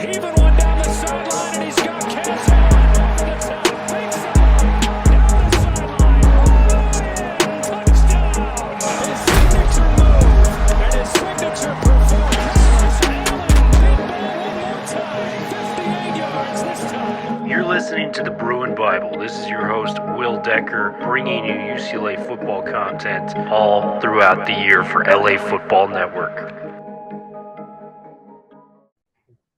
Even one down the sideline, and he's got Kazmeir over the top. Big side, down the sideline. Touchdown. His signature move and his signature performance. Allen, big ball one more time. 58 yards this time. You're listening to the Bruin Bible. This is your host, Will Decker, bringing you UCLA football content all throughout the year for LA Football Network.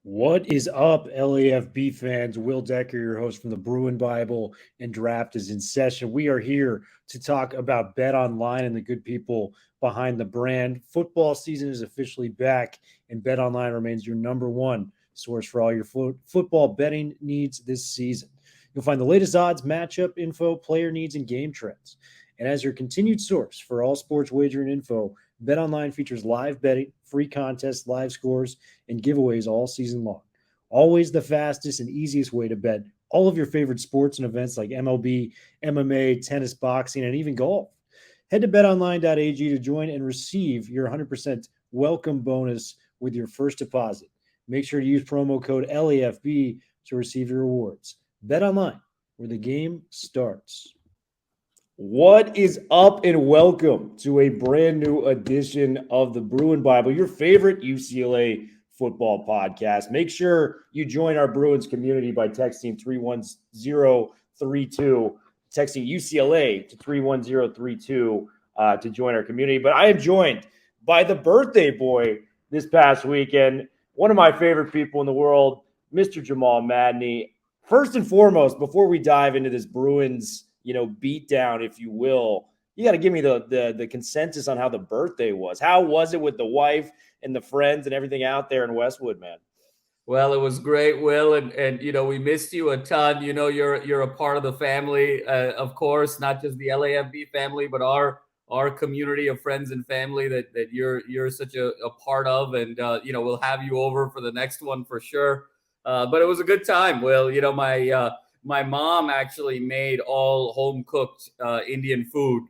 What is up, LAFB fans? Will Decker, your host from the Bruin Bible, and draft is in session. We are here to talk about Bet Online and the good people behind the brand. Football season is officially back, and Bet Online remains your number one source for all your football betting needs this season. You'll find the latest odds, matchup info, player needs, and game trends. And as your continued source for all sports wagering info, BetOnline features live betting, free contests, live scores, and giveaways all season long. Always the fastest and easiest way to bet all of your favorite sports and events like MLB, MMA, tennis, boxing, and even golf. Head to betonline.ag to join and receive your 100% welcome bonus with your first deposit. Make sure to use promo code LAFB to receive your rewards. BetOnline, where the game starts. What is up, and welcome to a brand new edition of the Bruin Bible, your favorite UCLA football podcast. Make sure you join our Bruins community by texting 31032, texting UCLA to 31032 to join our community. But I am joined by the birthday boy this past weekend, one of my favorite people in the world, Mr. Jamal Madney. First and foremost, before we dive into this Bruins beat down, if you will, you got to give me the consensus on how the birthday was. How was it with the wife and the friends and everything out there in Westwood, man? Well, it was great, Will, and we missed you a ton. You're a part of the family, of course, not just the LAFB family, but our community of friends and family that you're such a part of, and we'll have you over for the next one for sure. But it was a good time, Will. My mom actually made all home-cooked Indian food,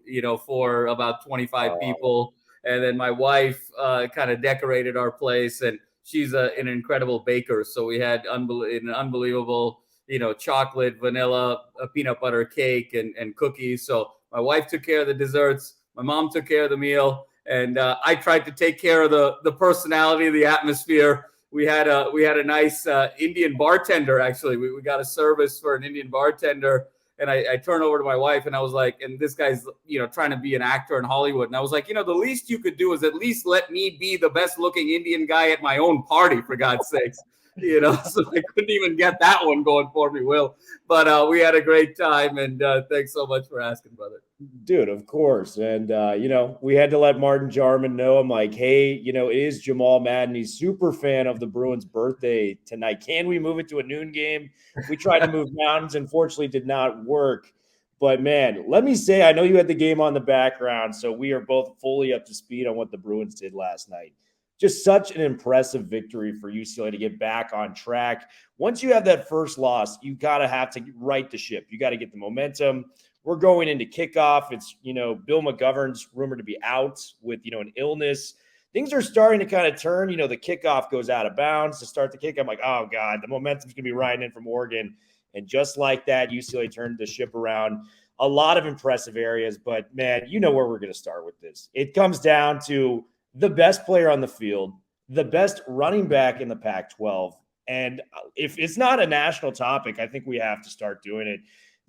for about 25 people. And then my wife kind of decorated our place, and she's an incredible baker. So we had an unbelievable, chocolate, vanilla, peanut butter cake and cookies. So my wife took care of the desserts. My mom took care of the meal. And I tried to take care of the personality, the atmosphere. We had a nice Indian bartender, actually. We got a service for an Indian bartender, and I turned over to my wife, and I was like, and this guy's, trying to be an actor in Hollywood. And I was like, the least you could do is at least let me be the best looking Indian guy at my own party, for God's sakes. So I couldn't even get that one going for me, Will. But we had a great time, and thanks so much for asking, brother. Dude, of course. And, we had to let Martin Jarman know. I'm like, hey, it is Jamal Madden. He's super fan of the Bruins' birthday tonight. Can we move it to a noon game? We tried to move mountains. Unfortunately, did not work. But, man, let me say, I know you had the game on the background, so we are both fully up to speed on what the Bruins did last night. Just such an impressive victory for UCLA to get back on track. Once you have that first loss, you got to have to right the ship. You got to get the momentum. We're going into kickoff. It's, Bill McGovern's rumored to be out with, an illness. Things are starting to kind of turn. The kickoff goes out of bounds to start the kick. I'm like, oh, God, the momentum's going to be riding in from Oregon. And just like that, UCLA turned the ship around. A lot of impressive areas. But, man, where we're going to start with this. It comes down to the best player on the field, the best running back in the Pac-12. And if it's not a national topic, I think we have to start doing it.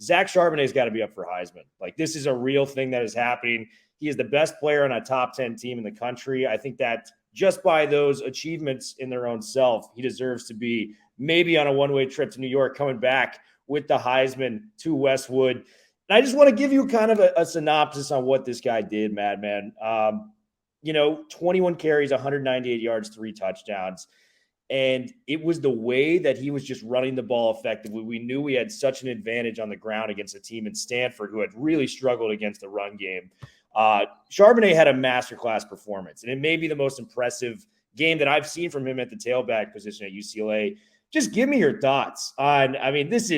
Zach Charbonnet's got to be up for Heisman. Like, this is a real thing that is happening. He is the best player on a top 10 team in the country. I think that just by those achievements in their own self, he deserves to be maybe on a one-way trip to New York, coming back with the Heisman to Westwood. And I just want to give you kind of a synopsis on what this guy did, Madman. 21 carries, 198 yards, 3 touchdowns. And it was the way that he was just running the ball effectively. We knew we had such an advantage on the ground against a team in Stanford who had really struggled against the run game. Charbonnet had a masterclass performance, and it may be the most impressive game that I've seen from him at the tailback position at UCLA. Just give me your thoughts on, this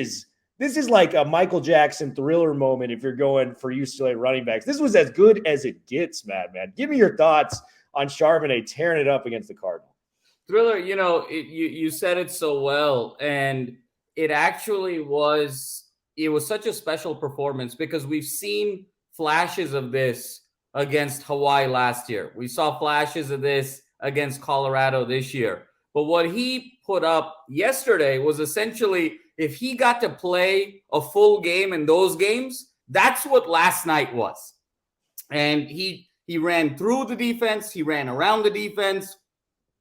is like a Michael Jackson Thriller moment if you're going for UCLA running backs. This was as good as it gets, man. Give me your thoughts on Charbonnet tearing it up against the Cardinals. Thriller, you said it so well, and it actually was such a special performance because we've seen flashes of this against Hawaii last year. We saw flashes of this against Colorado this year. But what he put up yesterday was essentially, if he got to play a full game in those games, that's what last night was. And he ran through the defense, he ran around the defense.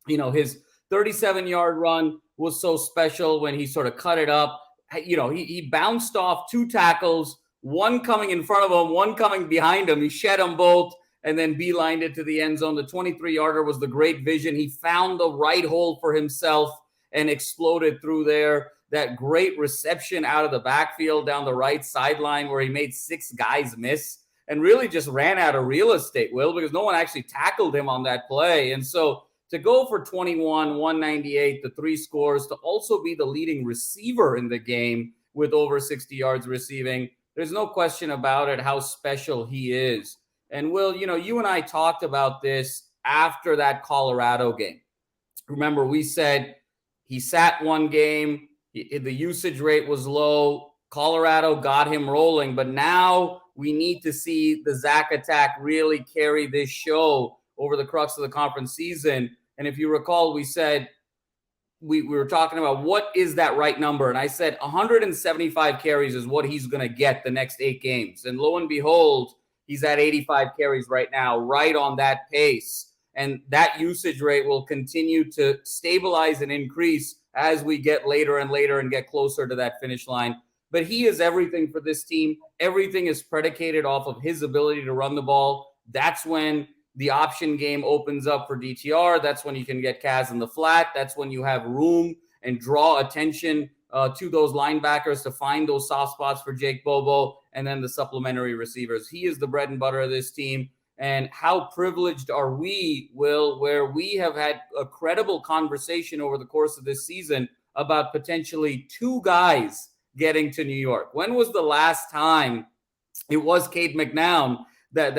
His 37-yard run was so special when he sort of cut it up. He bounced off 2 tackles, one coming in front of him, one coming behind him. He shed them both and then beelined it to the end zone. The 23-yarder was the great vision. He found the right hole for himself and exploded through there. That great reception out of the backfield down the right sideline where he made 6 guys miss and really just ran out of real estate, Will, because no one actually tackled him on that play. And so to go for 21, 198, the 3 scores, to also be the leading receiver in the game with over 60 yards receiving, there's no question about it how special he is. And Will, you and I talked about this after that Colorado game. Remember, we said he sat one game, the usage rate was low, Colorado got him rolling, but now we need to see the Zach attack really carry this show over the crux of the conference season. And if you recall, we said we were talking about what is that right number. And I said 175 carries is what he's going to get the next 8 games. And lo and behold, he's at 85 carries right now, right on that pace. And that usage rate will continue to stabilize and increase as we get later and later and get closer to that finish line. But he is everything for this team. Everything is predicated off of his ability to run the ball. That's when the option game opens up for DTR. That's when you can get Kaz in the flat. That's when you have room and draw attention to those linebackers to find those soft spots for Jake Bobo and then the supplementary receivers. He is the bread and butter of this team. And how privileged are we, Will, where we have had a credible conversation over the course of this season about potentially 2 guys getting to New York. When was the last time it was Cade McNown that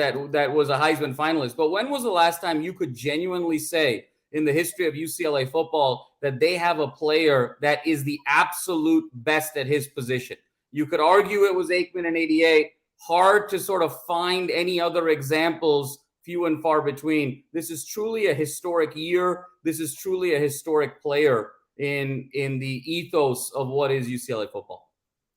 was a Heisman finalist? But when was the last time you could genuinely say in the history of UCLA football that they have a player that is the absolute best at his position? You could argue it was Aikman in 88. Hard to sort of find any other examples, few and far between. This is truly a historic year. This is truly a historic player in the ethos of what is UCLA football.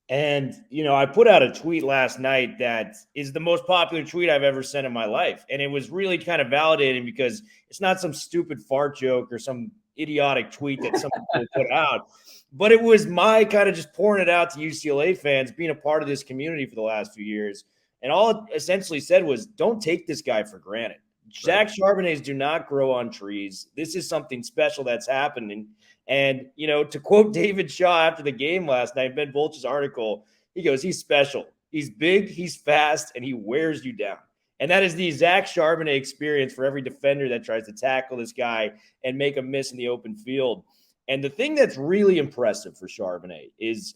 And, I put out a tweet last night that is the most popular tweet I've ever sent in my life. And it was really kind of validating because it's not some stupid fart joke or some idiotic tweet that some people put out. But it was my kind of just pouring it out to UCLA fans, being a part of this community for the last few years. And all it essentially said was, don't take this guy for granted. Zach Charbonnets do not grow on trees. This is something special that's happening. And, to quote David Shaw after the game last night, Ben Bolch's article, he goes, he's special. He's big, he's fast, and he wears you down. And that is the Zach Charbonnet experience for every defender that tries to tackle this guy and make a miss in the open field. And the thing that's really impressive for Charbonnet is,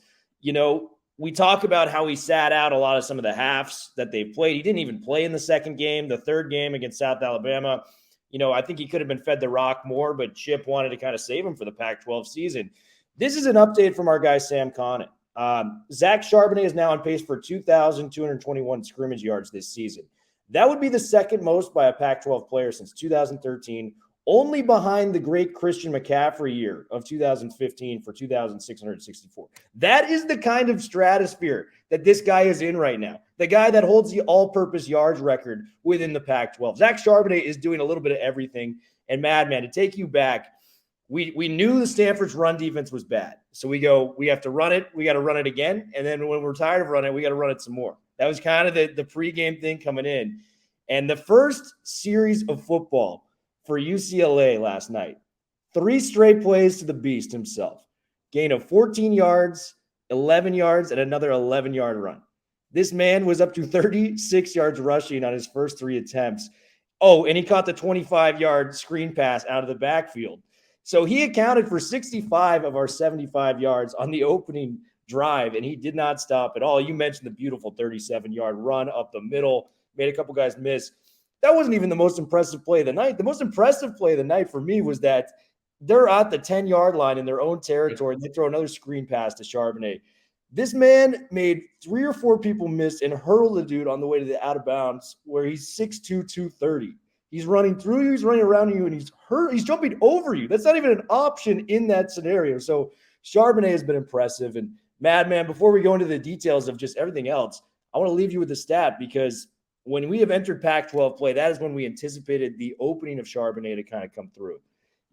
we talk about how he sat out a lot of some of the halves that they played. He didn't even play in the second game, the third game against South Alabama. I think he could have been fed the rock more, but Chip wanted to kind of save him for the Pac-12 season. This is an update from our guy, Sam Conant. Zach Charbonnet is now on pace for 2,221 scrimmage yards this season. That would be the second most by a Pac-12 player since 2013, only behind the great Christian McCaffrey year of 2015 for 2,664. That is the kind of stratosphere that this guy is in right now. The guy that holds the all-purpose yards record within the Pac-12. Zach Charbonnet is doing a little bit of everything. And madman, to take you back, we knew the Stanford's run defense was bad. So we have to run it. We got to run it again. And then when we're tired of running it, we got to run it some more. That was kind of the pregame thing coming in. And the first series of football for UCLA last night, 3 straight plays to the beast himself. Gain of 14 yards, 11 yards, and another 11-yard run. This man was up to 36 yards rushing on his first 3 attempts. Oh, and he caught the 25-yard screen pass out of the backfield. So he accounted for 65 of our 75 yards on the opening drive, and he did not stop at all. You mentioned the beautiful 37-yard run up the middle, made a couple guys miss. That wasn't even the most impressive play of the night. The most impressive play of the night for me was that they're at the 10-yard line in their own territory, and they throw another screen pass to Charbonnet. This man made 3 or 4 people miss and hurled the dude on the way to the out of bounds where he's 6'2", 230. He's running through you, he's running around you, and he's jumping over you. That's not even an option in that scenario. So Charbonnet has been impressive. And Madman, before we go into the details of just everything else, I want to leave you with a stat, because when we have entered Pac-12 play, that is when we anticipated the opening of Charbonnet to kind of come through.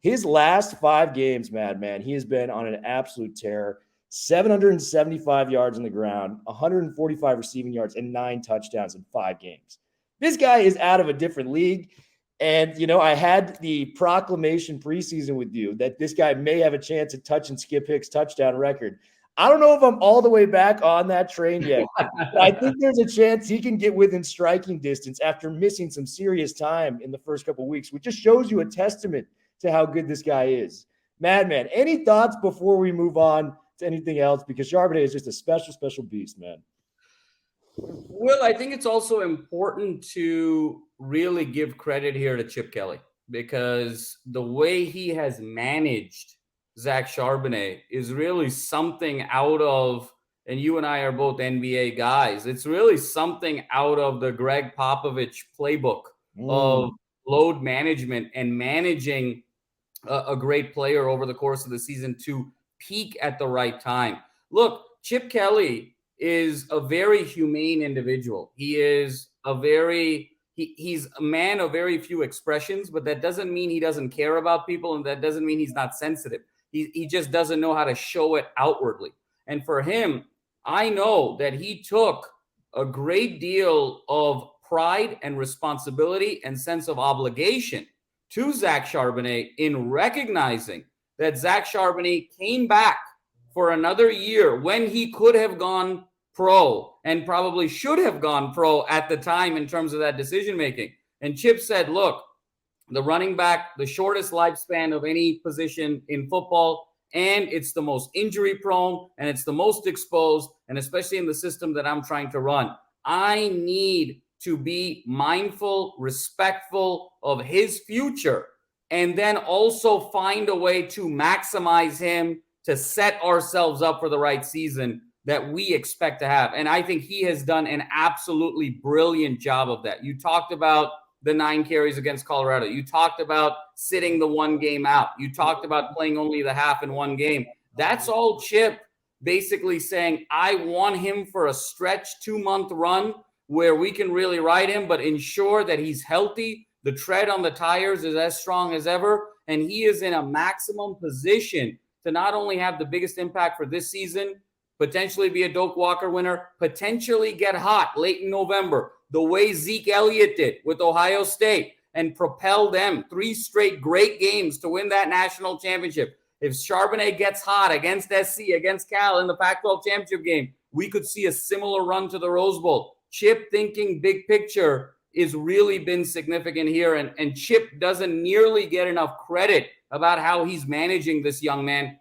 His last 5 games, Madman, he has been on an absolute tear. 775 yards on the ground, 145 receiving yards, and 9 touchdowns in 5 games. This guy is out of a different league. And, I had the proclamation preseason with you that this guy may have a chance to touch and Skip Hicks' touchdown record. I don't know if I'm all the way back on that train yet, but I think there's a chance he can get within striking distance after missing some serious time in the first couple of weeks, which just shows you a testament to how good this guy is. Madman, any thoughts before we move on to anything else? Because Charbonnet is just a special, special beast, man. Well, I think it's also important to really give credit here to Chip Kelly, because the way he has managed Zach Charbonnet is really something out of, and you and I are both NBA guys, it's really something out of the Greg Popovich playbook of load management and managing a great player over the course of the season to peak at the right time. Look, Chip Kelly is a very humane individual. He is he's a man of very few expressions, but that doesn't mean he doesn't care about people, and that doesn't mean he's not sensitive. He just doesn't know how to show it outwardly. And for him, I know that he took a great deal of pride and responsibility and sense of obligation to Zach Charbonnet in recognizing that Zach Charbonnet came back for another year when he could have gone pro and probably should have gone pro at the time in terms of that decision making. And Chip said, look, the running back, the shortest lifespan of any position in football, and it's the most injury prone, and it's the most exposed, and especially in the system that I'm trying to run. I need to be mindful, respectful of his future, and then also find a way to maximize him to set ourselves up for the right season that we expect to have. And I think he has done an absolutely brilliant job of that. You talked about the 9 carries against Colorado. You talked about sitting the 1 game out. You talked about playing only the half in 1 game. That's all Chip basically saying, I want him for a stretch 2-month run where we can really ride him, but ensure that he's healthy. The tread on the tires is as strong as ever. And he is in a maximum position to not only have the biggest impact for this season, potentially be a Doak Walker winner, potentially get hot late in November, the way Zeke Elliott did with Ohio State, and propel them 3 straight great games to win that national championship. If Charbonnet gets hot against SC, against Cal in the Pac-12 championship game, we could see a similar run to the Rose Bowl. Chip thinking big picture is really been significant here, and Chip doesn't nearly get enough credit about how he's managing this young man.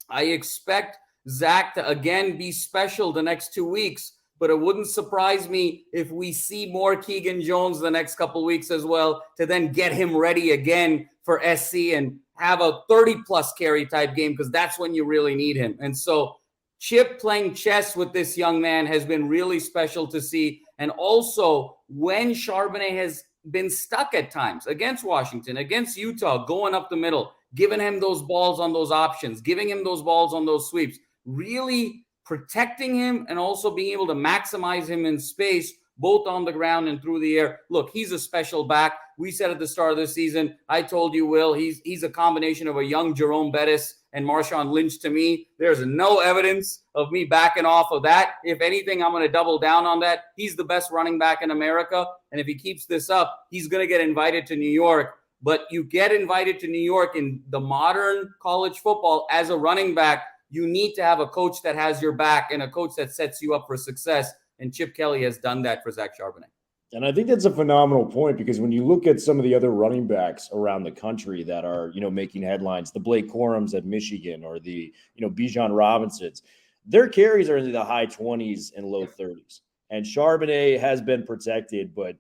I expect Zach to again be special the next 2 weeks, but it wouldn't surprise me if we see more Keegan Jones the next couple weeks as well, to then get him ready again for SC and have a 30-plus carry type game, because that's when you really need him. And so Chip playing chess with this young man has been really special to see. And also when Charbonnet has been stuck at times against Washington, against Utah, going up the middle, giving him those balls on those options, giving him those balls on those sweeps, really protecting him and also being able to maximize him in space, both on the ground and through the air. Look, he's a special back. We said at the start of the season, I told you, Will, he's a combination of a young Jerome Bettis and Marshawn Lynch to me. There's no evidence of me backing off of that. If anything, I'm going to double down on that. He's the best running back in America. And if he keeps this up, he's going to get invited to New York. But you get invited to New York in the modern college football as a running back, you need to have a coach that has your back and a coach that sets you up for success. And Chip Kelly has done that for Zach Charbonnet. And I think that's a phenomenal point, because when you look at some of the other running backs around the country that are, making headlines, the Blake Corums at Michigan or the, Bijan Robinsons, their carries are in the high 20s and low 30s. And Charbonnet has been protected, but,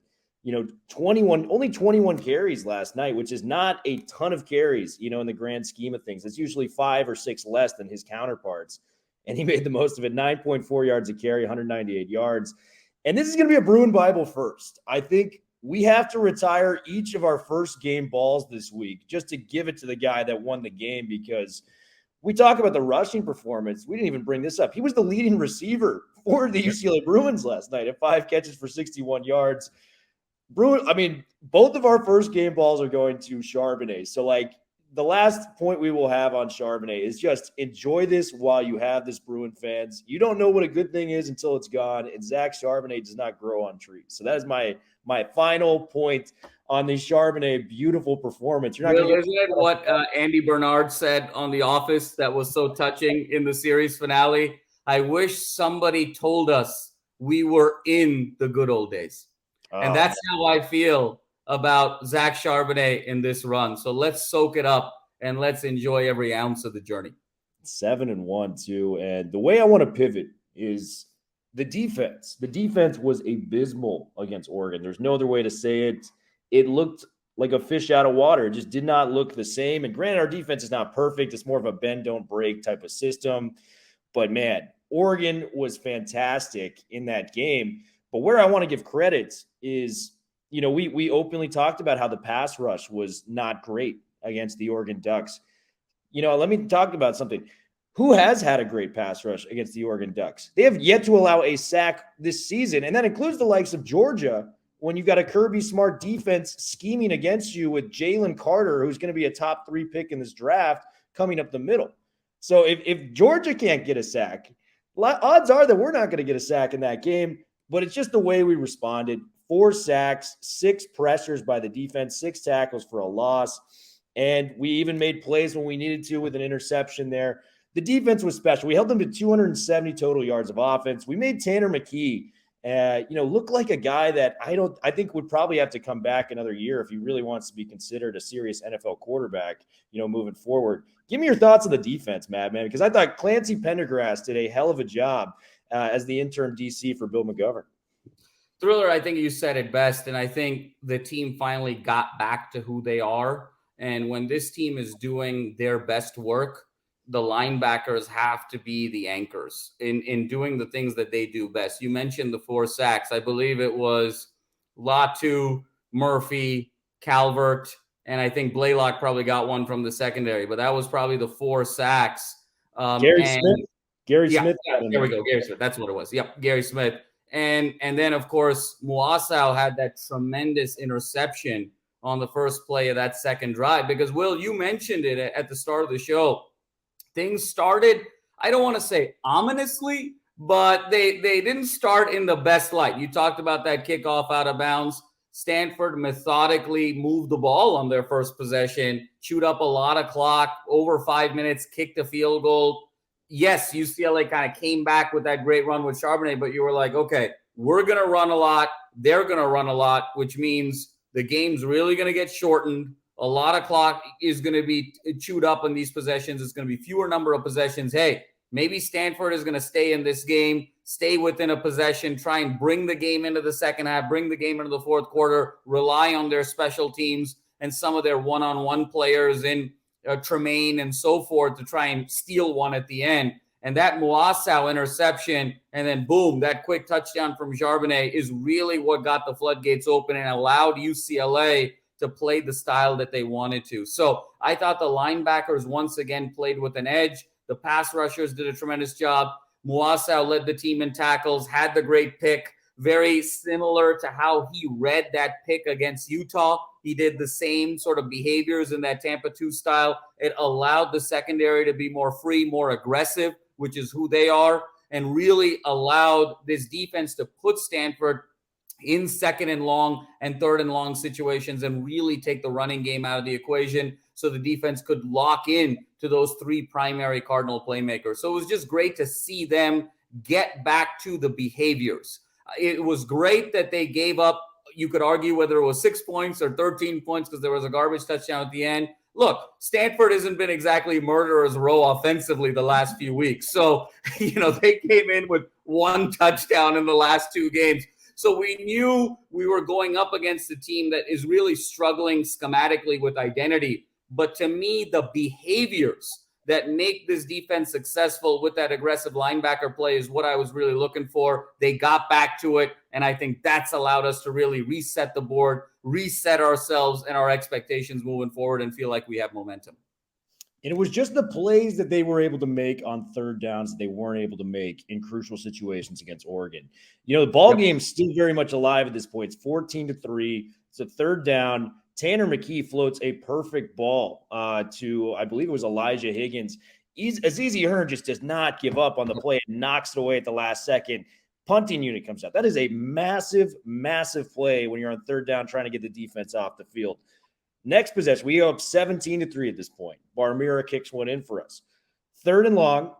only 21 carries last night, which is not a ton of carries, in the grand scheme of things. It's usually 5 or 6 less than his counterparts. And he made the most of it, 9.4 yards a carry, 198 yards. And this is going to be a Bruin Bible first. I think we have to retire each of our first game balls this week just to give it to the guy that won the game, because we talk about the rushing performance. We didn't even bring this up. He was the leading receiver for the UCLA Bruins last night at 5 catches for 61 yards. Both of our first game balls are going to Charbonnet. So, the last point we will have on Charbonnet is just enjoy this while you have this, Bruin fans. You don't know what a good thing is until it's gone, and Zach Charbonnet does not grow on trees. So that is my final point on the Charbonnet beautiful performance. You're not going to Isn't it what Andy Bernard said on The Office that was so touching in the series finale? I wish somebody told us we were in the good old days. And that's how I feel about Zach Charbonnet in this run. So let's soak it up and let's enjoy every ounce of the journey. 7-1 too. And the way I want to pivot is the defense. The defense was abysmal against Oregon. There's no other way to say it. It looked like a fish out of water. It just did not look the same. And granted, our defense is not perfect. It's more of a bend, don't break type of system. But man, Oregon was fantastic in that game. But where I want to give credit is, we openly talked about how the pass rush was not great against the Oregon Ducks. Let me talk about something. Who has had a great pass rush against the Oregon Ducks? They have yet to allow a sack this season, and that includes the likes of Georgia, when you've got a Kirby Smart defense scheming against you with Jalen Carter, who's going to be a top 3 pick in this draft, coming up the middle. So if Georgia can't get a sack, odds are that we're not going to get a sack in that game. But it's just the way we responded. 4 sacks, 6 pressures by the defense, 6 tackles for a loss. And we even made plays when we needed to with an interception there. The defense was special. We held them to 270 total yards of offense. We made Tanner McKee, look like a guy that I think would probably have to come back another year if he really wants to be considered a serious NFL quarterback, moving forward. Give me your thoughts on the defense, man, because I thought Clancy Pendergrass did a hell of a job as the interim DC for Bill McGovern. Thriller, I think you said it best, and I think the team finally got back to who they are. And when this team is doing their best work, the linebackers have to be the anchors in doing the things that they do best. You mentioned the 4 sacks. I believe it was Latu, Murphy, Calvert, and I think Blaylock probably got one from the secondary, but that was probably the 4 sacks. Gary Smith. Gary Smith. There we go. Gary Smith. That's what it was. Yep. Gary Smith. And then, of course, Muasau had that tremendous interception on the first play of that second drive, because, Will, you mentioned it at the start of the show. Things started, I don't want to say ominously, but they didn't start in the best light. You talked about that kickoff out of bounds. Stanford methodically moved the ball on their first possession, chewed up a lot of clock, over 5 minutes, kicked a field goal. Yes, UCLA kind of came back with that great run with Charbonnet, but you were like, okay, we're going to run a lot. They're going to run a lot, which means the game's really going to get shortened. A lot of clock is going to be chewed up in these possessions. It's going to be fewer number of possessions. Hey, maybe Stanford is going to stay in this game, stay within a possession, try and bring the game into the second half, bring the game into the fourth quarter, rely on their special teams and some of their one-on-one players in Tremaine and so forth to try and steal one at the end. And that Muasau interception and then boom, that quick touchdown from Charbonnet is really what got the floodgates open and allowed UCLA to play the style that they wanted to. So I thought the linebackers once again played with an edge. The pass rushers did a tremendous job. Muasau led the team in tackles, had the great pick, very similar to how he read that pick against Utah. He did the same sort of behaviors in that Tampa 2 style. It allowed the secondary to be more free, more aggressive, which is who they are, and really allowed this defense to put Stanford in second and long and third and long situations and really take the running game out of the equation so the defense could lock in to those 3 primary Cardinal playmakers. So it was just great to see them get back to the behaviors. It was great that they gave up, you could argue whether it was 6 points or 13 points because there was a garbage touchdown at the end. Look, Stanford hasn't been exactly murderer's row offensively the last few weeks. So, they came in with 1 touchdown in the last 2 games. So we knew we were going up against a team that is really struggling schematically with identity. But to me, the behaviors that make this defense successful with that aggressive linebacker play is what I was really looking for. They got back to it, and I think that's allowed us to really reset the board, reset ourselves and our expectations moving forward, and feel like we have momentum. And it was just the plays that they were able to make on third downs that they weren't able to make in crucial situations against Oregon. The ball game's still very much alive at this point. It's 14-3. It's a third down. Tanner McKee floats a perfect ball to, I believe it was Elijah Higgins. Azizi Hearn just does not give up on the play and knocks it away at the last second. Punting unit comes out. That is a massive, massive play when you're on third down trying to get the defense off the field. Next possession, we go up 17-3 at this point. Barmira kicks one in for us. Third and long,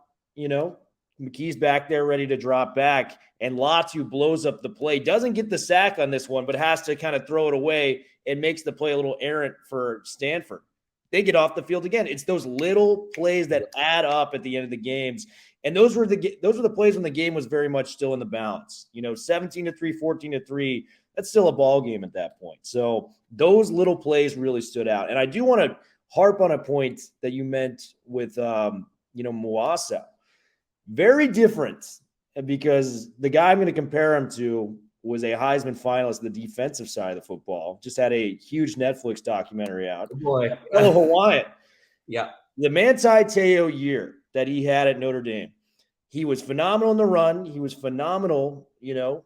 McKee's back there ready to drop back, and Latu blows up the play. Doesn't get the sack on this one, but has to kind of throw it away and makes the play a little errant for Stanford. They get off the field again. It's those little plays that add up at the end of the games. And those were the plays when the game was very much still in the balance. 17-3, 14-3, that's still a ball game at that point. So those little plays really stood out. And I do want to harp on a point that you meant with Muasau. Very different, because the guy I'm going to compare him to was a Heisman finalist on the defensive side of the football. Just had a huge Netflix documentary out. Boy. Fellow Hawaiian. Yeah. The Manti Te'o year that he had at Notre Dame, he was phenomenal in the run. He was phenomenal, even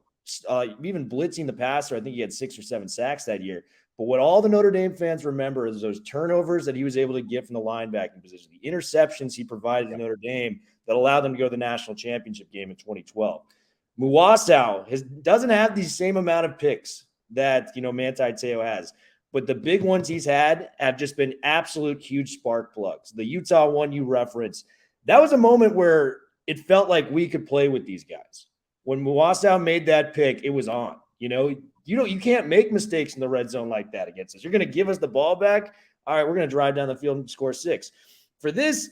blitzing the passer. I think he had 6 or 7 sacks that year. But what all the Notre Dame fans remember is those turnovers that he was able to get from the linebacking position, the interceptions he provided to Notre Dame that allowed them to go to the national championship game in 2012. Muasau doesn't have the same amount of picks that, Manti Te'o has. But the big ones he's had have just been absolute huge spark plugs. The Utah one you referenced, that was a moment where it felt like we could play with these guys. When Muasau made that pick, it was on. You can't make mistakes in the red zone like that against us. You're going to give us the ball back. All right, we're going to drive down the field and score 6. For this,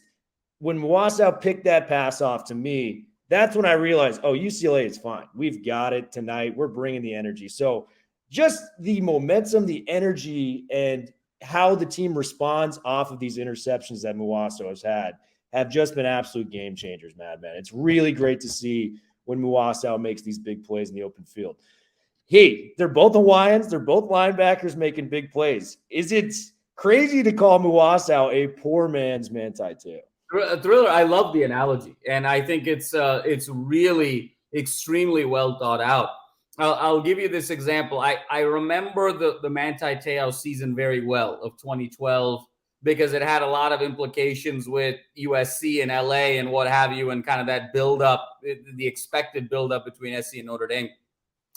when Muasau picked that pass off to me, that's when I realized, UCLA is fine. We've got it tonight. We're bringing the energy. So just the momentum, the energy, and how the team responds off of these interceptions that Muasau has had have just been absolute game changers, Madman. It's really great to see when Muasau makes these big plays in the open field. Hey, they're both Hawaiians. They're both linebackers making big plays. Is it crazy to call Muasau a poor man's Manti Te'o? Thriller, I love the analogy, and I think it's really extremely well thought out. I'll give you this example. I remember the Manti Te'o season very well of 2012 because it had a lot of implications with USC and LA and what have you, and kind of that buildup, the expected buildup between SC and Notre Dame.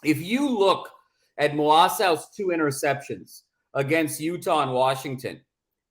If you look at Muasau's 2 interceptions against Utah and Washington,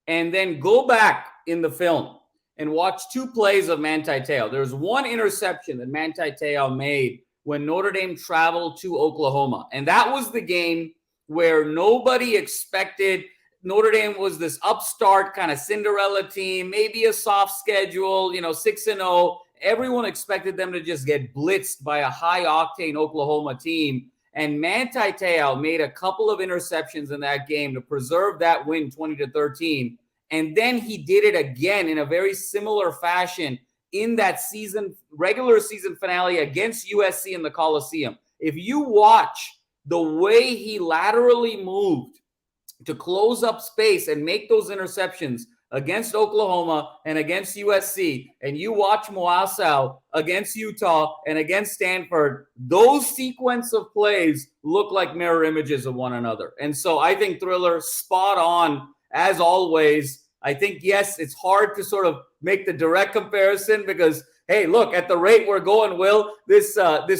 and then go back in the film and watch 2 plays of Manti Te'o. There's one interception that Manti Te'o made when Notre Dame traveled to Oklahoma. And that was the game where nobody expected. Notre Dame was this upstart kind of Cinderella team, maybe a soft schedule, 6-0. Everyone expected them to just get blitzed by a high-octane Oklahoma team. And Manti Te'o made a couple of interceptions in that game to preserve that win 20-13. And then he did it again in a very similar fashion in that regular season finale against USC in the Coliseum. If you watch the way he laterally moved to close up space and make those interceptions against Oklahoma and against USC, and you watch Muasau against Utah and against Stanford, those sequence of plays look like mirror images of one another. And so I think Thriller, spot on as always. I think, yes, it's hard to sort of make the direct comparison because, hey, look, at the rate we're going, Will, this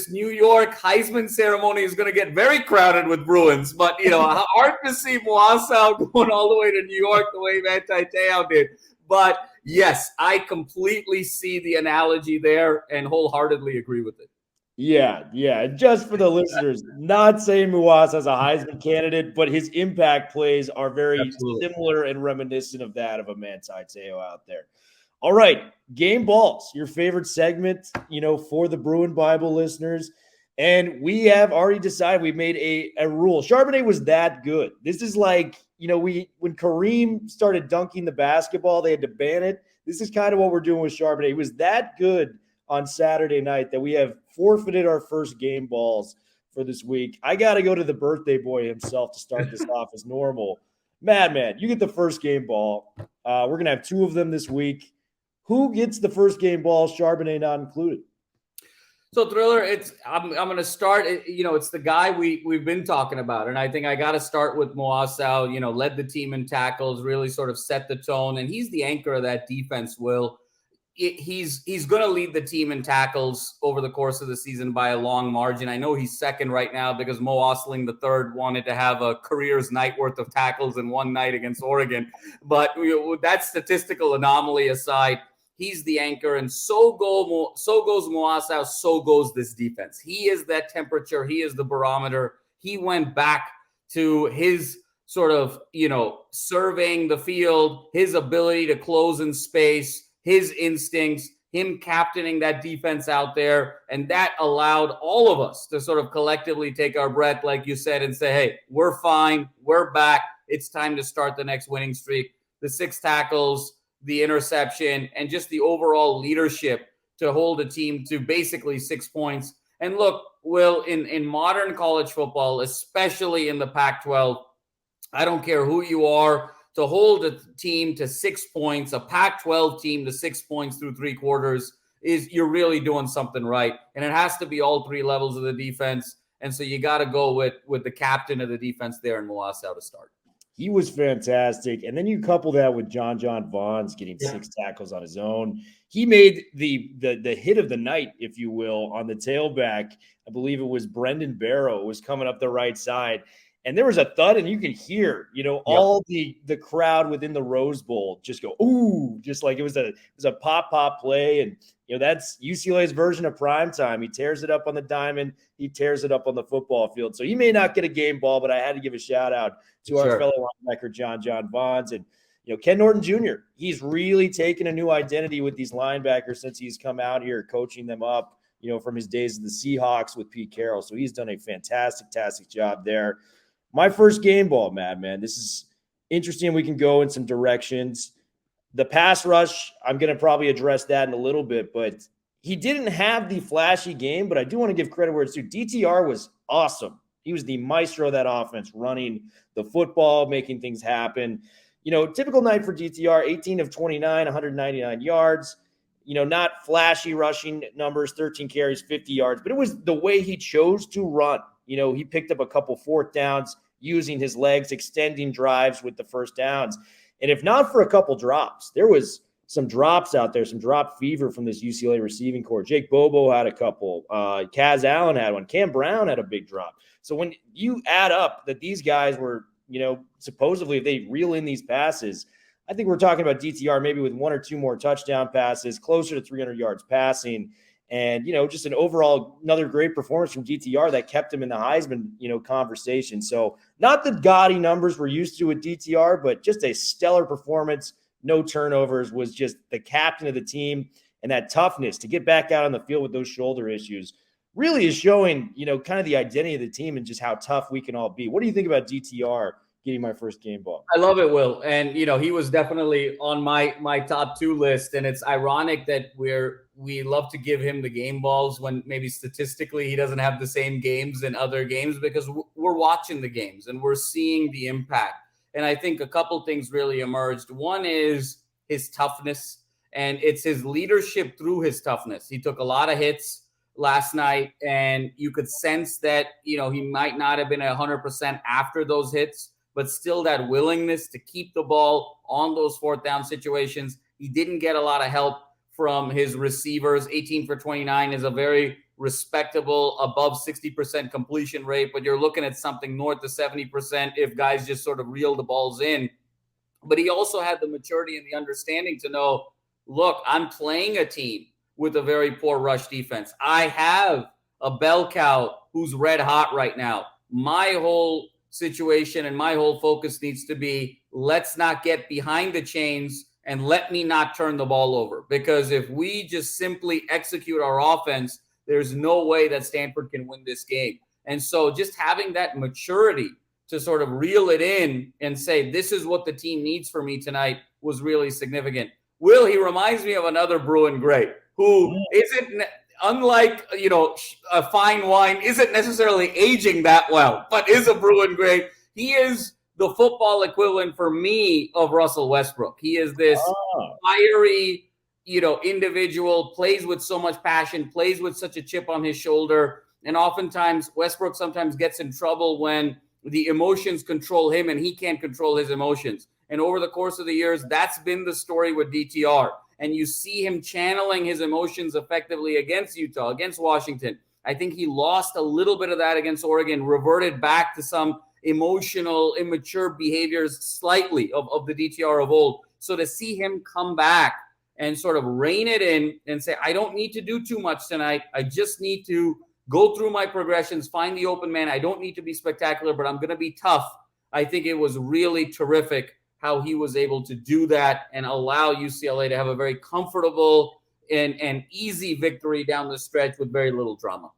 New York Heisman ceremony is going to get very crowded with Bruins. But, hard to see Muasau going all the way to New York the way Manti Te'o did. But, yes, I completely see the analogy there and wholeheartedly agree with it. Yeah. Just for the listeners, not saying Muasau is a Heisman candidate, but his impact plays are very similar and reminiscent of that of a Manti Te'o out there. All right, Game Balls, your favorite segment, for the Bruin Bible listeners. And we have already decided we made a rule. Charbonnet was that good. This is like, when Kareem started dunking the basketball, they had to ban it. This is kind of what we're doing with Charbonnet. He was that good on Saturday night that we have forfeited our first game balls for this week. I got to go to the birthday boy himself to start this off as normal. Madman, you get the first game ball. We're going to have 2 of them this week. Who gets the first game ball, Charbonnet not included? So Thriller, I'm going to start. It's the guy we've been talking about, and I think I got to start with Muasau. Led the team in tackles, really sort of set the tone, and he's the anchor of that defense. He's going to lead the team in tackles over the course of the season by a long margin. I know he's second right now because Osling III wanted to have a career's night worth of tackles in one night against Oregon. But that statistical anomaly aside, he's the anchor, and so goes Muasau, so goes this defense. He is that temperature. He is the barometer. He went back to his sort of, surveying the field, his ability to close in space, his instincts, him captaining that defense out there. And that allowed all of us to sort of collectively take our breath, like you said, and say, hey, we're fine. We're back. It's time to start the next winning streak. The 6 tackles, the interception, and just the overall leadership to hold a team to basically 6 points. And look, Will, in modern college football, especially in the Pac-12, I don't care who you are, to hold a team to 6 points, a Pac-12 team to 6 points through 3 quarters, you're really doing something right. And it has to be all 3 levels of the defense. And so you got to go with the captain of the defense there in Muasau to start. He was fantastic. And then you couple that with JonJon Vaughns getting 6 tackles on his own. He made the hit of the night, if you will, on the tailback. I believe it was Brendan Barrow was coming up the right side. And there was a thud, and you could hear, all the crowd within the Rose Bowl just go, ooh, just like it was a pop play. And, that's UCLA's version of primetime. He tears it up on the diamond. He tears it up on the football field. So he may not get a game ball, but I had to give a shout out to our fellow linebacker, JonJon Vaughns. And, Ken Norton Jr., he's really taken a new identity with these linebackers since he's come out here coaching them up, from his days of the Seahawks with Pete Carroll. So he's done a fantastic job there. My first game ball, Madman. This is interesting. We can go in some directions. The pass rush, I'm going to probably address that in a little bit, but he didn't have the flashy game, but I do want to give credit where it's due. DTR was awesome. He was the maestro of that offense, running the football, making things happen. Typical night for DTR, 18 of 29, 199 yards. Not flashy rushing numbers, 13 carries, 50 yards, but it was the way he chose to run. He picked up a couple 4th downs using his legs, extending drives with the first downs. And if not for a couple drops, there was some drops out there, some drop fever from this UCLA receiving corps. Jake Bobo had a couple. Kaz Allen had one. Kam Brown had a big drop. So when you add up that these guys were, supposedly if they reel in these passes, I think we're talking about DTR maybe with 1 or 2 more touchdown passes, closer to 300 yards passing. And, just an overall, another great performance from DTR that kept him in the Heisman, conversation. So not the gaudy numbers we're used to with DTR, but just a stellar performance. No turnovers, was just the captain of the team. And that toughness to get back out on the field with those shoulder issues really is showing, kind of the identity of the team and just how tough we can all be. What do you think about DTR getting my first game ball? I love it, Will. And, he was definitely on my top 2 list. And it's ironic that we love to give him the game balls when maybe statistically he doesn't have the same games in other games, because we're watching the games and we're seeing the impact. And I think a couple things really emerged. One is his toughness, and it's his leadership through his toughness. He took a lot of hits last night, and you could sense that, he might not have been 100% after those hits, but still that willingness to keep the ball on those 4th down situations. He didn't get a lot of help from his receivers. 18 for 29 is a very respectable, above 60% completion rate, but you're looking at something north of 70% if guys just sort of reel the balls in. But he also had the maturity and the understanding to know, look, I'm playing a team with a very poor rush defense. I have a bell cow who's red hot right now. My whole situation and my whole focus needs to be, let's not get behind the chains and let me not turn the ball over. Because if we just simply execute our offense there's no way that Stanford can win this game. And so just having that maturity to sort of reel it in and say, this is what the team needs for me tonight was really significant. Will, he reminds me of another Bruin great who isn't, unlike, a fine wine, isn't necessarily aging that well, but is a Bruin great. He is the football equivalent for me of Russell Westbrook. He is this fiery, individual, plays with so much passion, plays with such a chip on his shoulder. And oftentimes Westbrook sometimes gets in trouble when the emotions control him and he can't control his emotions. And over the course of the years, that's been the story with DTR. And you see him channeling his emotions effectively against Utah, against Washington. I think he lost a little bit of that against Oregon, reverted back to some emotional, immature behaviors slightly of the DTR of old. So to see him come back and sort of rein it in and say, I don't need to do too much tonight. I just need to go through my progressions, find the open man. I don't need to be spectacular, but I'm going to be tough. I think it was really terrific how he was able to do that and allow UCLA to have a very comfortable and easy victory down the stretch with very little drama.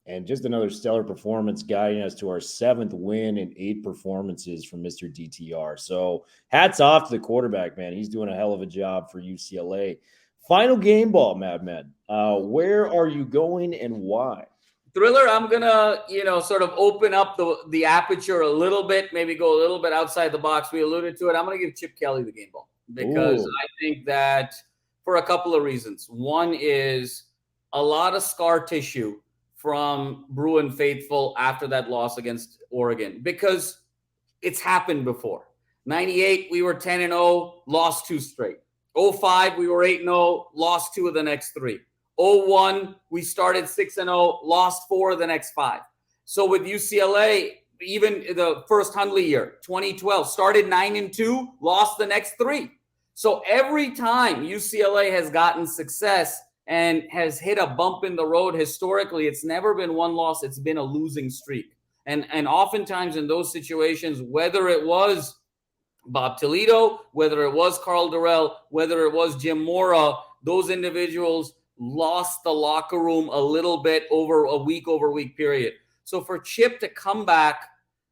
And just another stellar performance guiding us to our 7th win in 8 performances from Mr. DTR. So hats off to the quarterback, man. He's doing a hell of a job for UCLA. Final game ball, Madman. Where are you going and why? Thriller, I'm going to, sort of open up the aperture a little bit, maybe go a little bit outside the box. We alluded to it. I'm going to give Chip Kelly the game ball because I think that for a couple of reasons. One is a lot of scar tissue from Bruin faithful after that loss against Oregon because it's happened before. 98, we were 10-0, lost 2 straight. 05, we were 8-0, lost 2 of the next 3. 01, we started 6-0, lost 4 of the next 5. So with UCLA, even the first Hundley year, 2012, started 9-2, lost the next 3. So every time UCLA has gotten success and has hit a bump in the road historically, it's never been one loss, it's been a losing streak. And oftentimes in those situations, whether it was Bob Toledo, whether it was Carl Durrell, whether it was Jim Mora, those individuals lost the locker room a little bit over a week-over-week period. So for Chip to come back,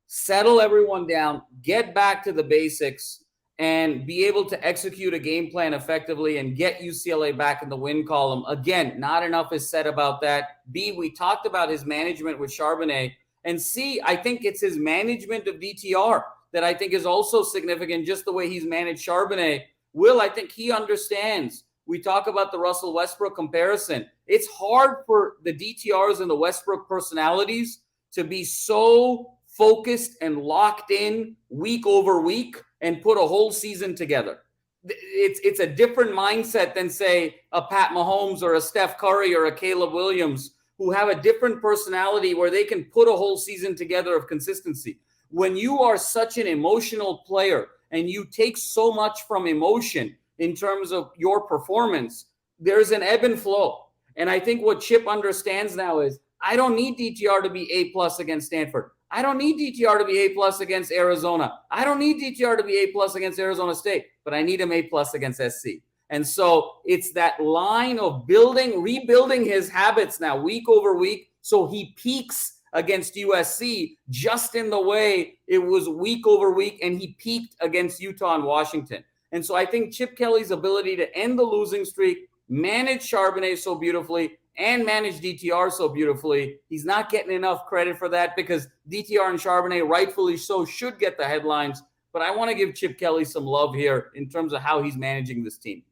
settle everyone down, get back to the basics, and be able to execute a game plan effectively and get UCLA back in the win column. Again, not enough is said about that. B, we talked about his management with Charbonnet. And C, I think it's his management of DTR that I think is also significant, just the way he's managed Charbonnet. Will, I think he understands. We talk about the Russell Westbrook comparison. It's hard for the DTRs and the Westbrook personalities to be so focused and locked in week over week and put a whole season together. It's a different mindset than, say, a Pat Mahomes or a Steph Curry or a Caleb Williams, who have a different personality where they can put a whole season together of consistency. When you are such an emotional player and you take so much from emotion in terms of your performance, there's an ebb and flow. And I think what Chip understands now is, I don't need DTR to be A+ against Stanford. I don't need DTR to be A+ against Arizona. I don't need DTR to be A+ against Arizona State, but I need him A+ against SC. And so it's that line of rebuilding his habits now week over week, so he peaks against USC just in the way it was week over week, and he peaked against Utah and Washington. And so I think Chip Kelly's ability to end the losing streak, manage Charbonnet so beautifully, and manage DTR so beautifully, he's not getting enough credit for that because DTR and Charbonnet, rightfully so, should get the headlines. But I want to give Chip Kelly some love here in terms of how he's managing this team.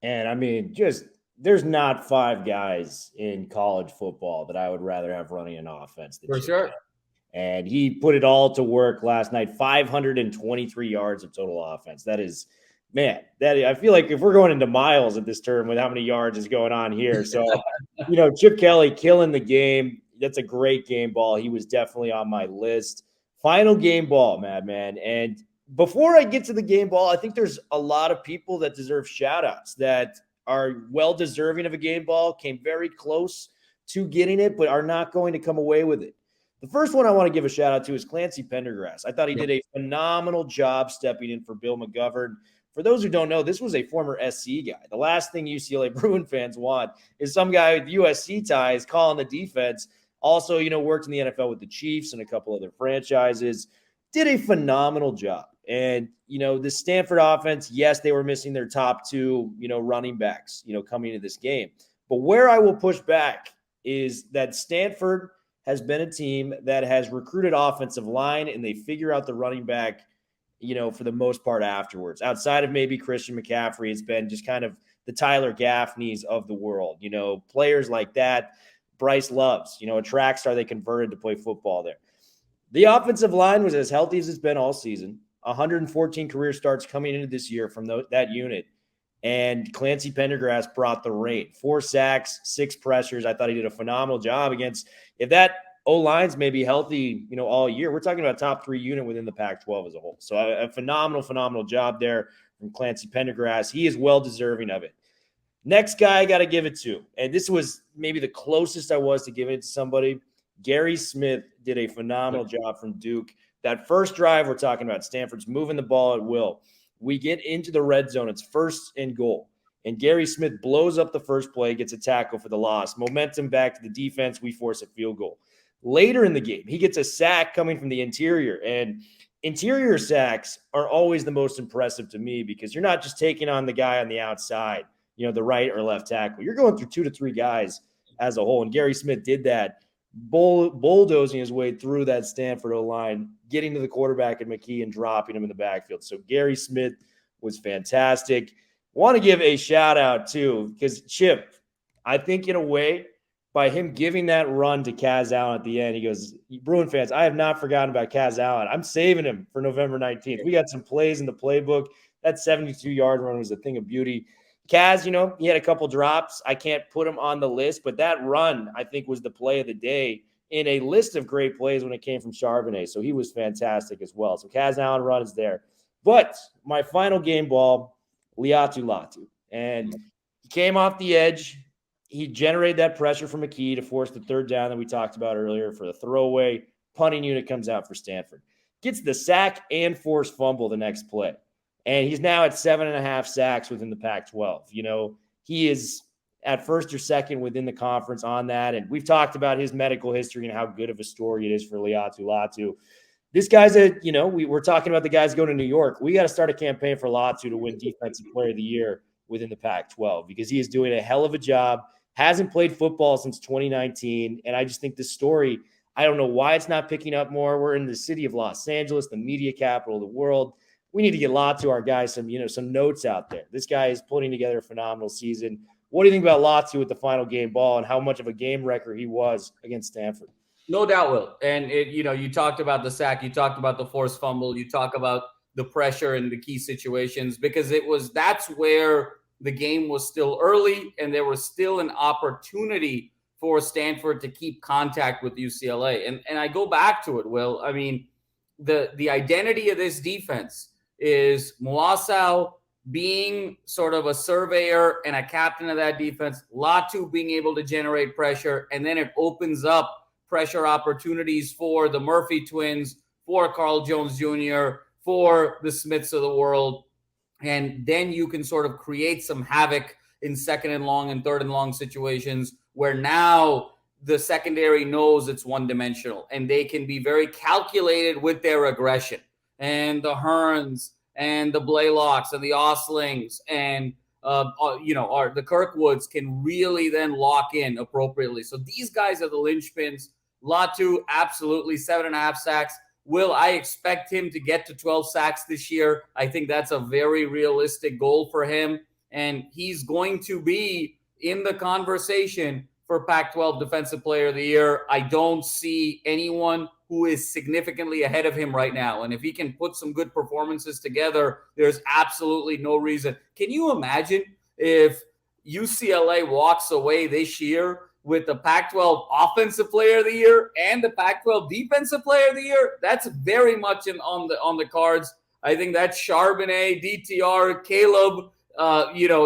And I mean, there's not 5 guys in college football that I would rather have running an offense than For Chip sure. Kelly. And he put it all to work last night, 523 yards of total offense. That is, man, I feel like if we're going into miles at this term with how many yards is going on here. So, Chip Kelly killing the game. That's a great game ball. He was definitely on my list. Final game ball, Madman. And before I get to the game ball, I think there's a lot of people that deserve shout outs that are well deserving of a game ball, came very close to getting it, but are not going to come away with it. The first one I want to give a shout out to is Clancy Pendergrass. I thought he did a phenomenal job stepping in for Bill McGovern. For those who don't know, this was a former SC guy. The last thing UCLA Bruin fans want is some guy with USC ties calling the defense. Also, worked in the NFL with the Chiefs and a couple other franchises. Did a phenomenal job. And, the Stanford offense, yes, they were missing their top two, running backs, coming into this game. But where I will push back is that Stanford has been a team that has recruited offensive line, and they figure out the running back, for the most part afterwards. Outside of maybe Christian McCaffrey, it's been just kind of the Tyler Gaffneys of the world, players like that. Bryce Loves, a track star they converted to play football there. The offensive line was as healthy as it's been all season. 114 career starts coming into this year from that unit. And Clancy Pendergrass brought the rain. 4 sacks, 6 pressures. I thought he did a phenomenal job against, if that O-line's maybe healthy, all year, we're talking about a top 3 unit within the Pac-12 as a whole. So a phenomenal job there from Clancy Pendergrass. He is well deserving of it. Next guy I got to give it to, and this was maybe the closest I was to giving it to somebody. Gary Smith did a phenomenal job from Duke. That first drive we're talking about, Stanford's moving the ball at will. We get into the red zone. It's 1st and goal. And Gary Smith blows up the first play, gets a tackle for the loss. Momentum back to the defense. We force a field goal. Later in the game, he gets a sack coming from the interior. And interior sacks are always the most impressive to me because you're not just taking on the guy on the outside, the right or left tackle. You're going through 2 to 3 guys as a whole. And Gary Smith did that, bulldozing his way through that Stanford O-line, getting to the quarterback and McKee and dropping him in the backfield. So Gary Smith was fantastic. Want to give a shout out too, because Chip, I think in a way, by him giving that run to Kaz Allen at the end, he goes, Bruin fans, I have not forgotten about Kaz Allen. I'm saving him for November 19th. We got some plays in the playbook. That 72-yard run was a thing of beauty. Kaz, he had a couple drops. I can't put him on the list, but that run, I think, was the play of the day in a list of great plays when it came from Charbonnet. So he was fantastic as well. So Kaz Allen run is there. But my final game ball, Laiatu Latu. And he came off the edge. He generated that pressure from McKee to force the 3rd down that we talked about earlier for the throwaway. Punting unit comes out for Stanford. Gets the sack and forced fumble the next play. And he's now at 7.5 sacks within the Pac-12. He is at 1st or 2nd within the conference on that. And we've talked about his medical history and how good of a story it is for Laiatu Latu. This guy's we're talking about the guys going to New York. We got to start a campaign for Latu to win Defensive Player of the Year within the Pac-12 because he is doing a hell of a job. Hasn't played football since 2019. And I just think this story, I don't know why it's not picking up more. We're in the city of Los Angeles, the media capital of the world. We need to get Latu, our guy, some notes out there. This guy is putting together a phenomenal season. What do you think about Latu with the final game ball and how much of a game wrecker he was against Stanford? No doubt, Will. And you talked about the sack, you talked about the forced fumble, you talk about the pressure in the key situations because that's where the game was still early and there was still an opportunity for Stanford to keep contact with UCLA. And I go back to it, Will. I mean, the identity of this defense is Muasau being sort of a surveyor and a captain of that defense, Latu being able to generate pressure, and then it opens up pressure opportunities for the Murphy twins, for Carl Jones Jr., for the Smiths of the world. And then you can sort of create some havoc in 2nd and long and 3rd and long situations where now the secondary knows it's one-dimensional and they can be very calculated with their aggression. And the Hearns and the Blaylocks and the Oslings and, the Kirkwoods can really then lock in appropriately. So these guys are the linchpins. Latu, absolutely, 7.5 sacks. Will, I expect him to get to 12 sacks this year. I think that's a very realistic goal for him. And he's going to be in the conversation for Pac-12 Defensive Player of the Year. I don't see anyone who is significantly ahead of him right now. And if he can put some good performances together, there's absolutely no reason. Can you imagine if UCLA walks away this year with the Pac-12 Offensive Player of the Year and the Pac-12 Defensive Player of the Year? That's very much on the cards. I think that Charbonnet, DTR, Caleb,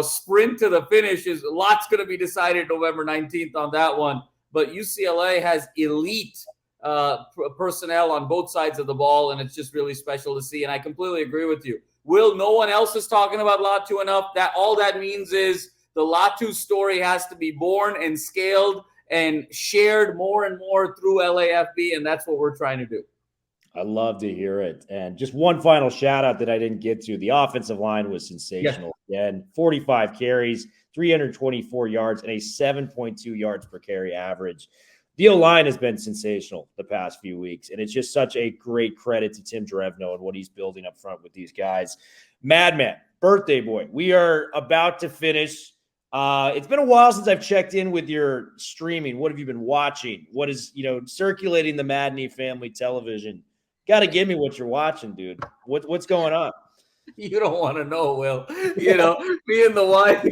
sprint to the finish is a lot's going to be decided November 19th on that one. But UCLA has elite personnel on both sides of the ball, and it's just really special to see. And I completely agree with you. Will, no one else is talking about Latu enough. That all that means is the Latu story has to be born and scaled and shared more and more through LAFB, and that's what we're trying to do. I love to hear it. And just one final shout out that I didn't get to. The offensive line was sensational. Again, 45 carries, 324 yards, and a 7.2 yards per carry average. The O-line has been sensational the past few weeks, and it's just such a great credit to Tim Drevno and what he's building up front with these guys. Madman, birthday boy, we are about to finish. It's been a while since I've checked in with your streaming. What have you been watching? What is, circulating the Madney family television? Got to give me what you're watching, dude. What's going on? You don't want to know, Will. Me and the wife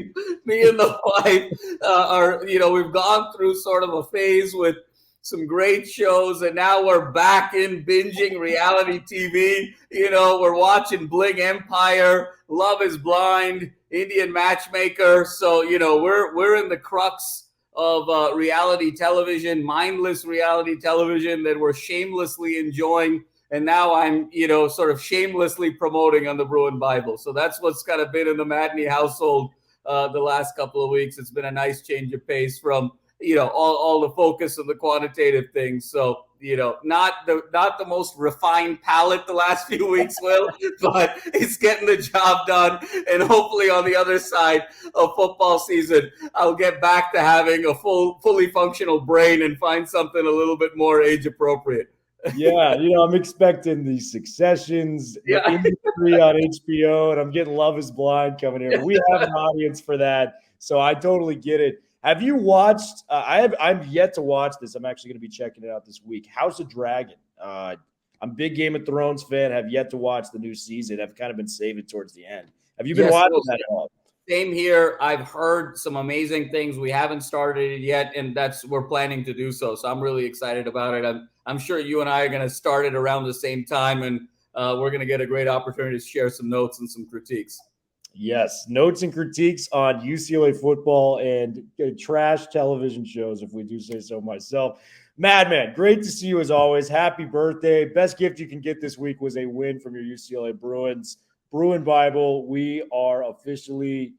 are, we've gone through sort of a phase with some great shows, and now we're back in binging reality TV. We're watching Bling Empire, Love is Blind, Indian Matchmaker. So, we're in the crux of reality television, mindless reality television that we're shamelessly enjoying. And now I'm, sort of shamelessly promoting on the Bruin Bible. So that's what's kind of been in the Madney household the last couple of weeks. It's been a nice change of pace from, all the focus on the quantitative things. So, not the most refined palate the last few weeks, Will, but it's getting the job done. And hopefully on the other side of football season, I'll get back to having a fully functional brain and find something a little bit more age appropriate. Yeah, I'm expecting the Successions, the Industry on HBO, and I'm getting Love is Blind coming here. We have an audience for that, so I totally get it. Have you watched I'm yet to watch this. I'm actually going to be checking it out this week. House of Dragon. I'm a big Game of Thrones fan. Have yet to watch the new season. I've kind of been saving towards the end. Have you been watching that at all? Same here. I've heard some amazing things. We haven't started it yet, and we're planning to do so. So I'm really excited about it. I'm sure you and I are going to start it around the same time, and we're going to get a great opportunity to share some notes and some critiques. Yes, notes and critiques on UCLA football and trash television shows, if we do say so myself. Madman, great to see you as always. Happy birthday. Best gift you can get this week was a win from your UCLA Bruins. Bruin Bible, we are officially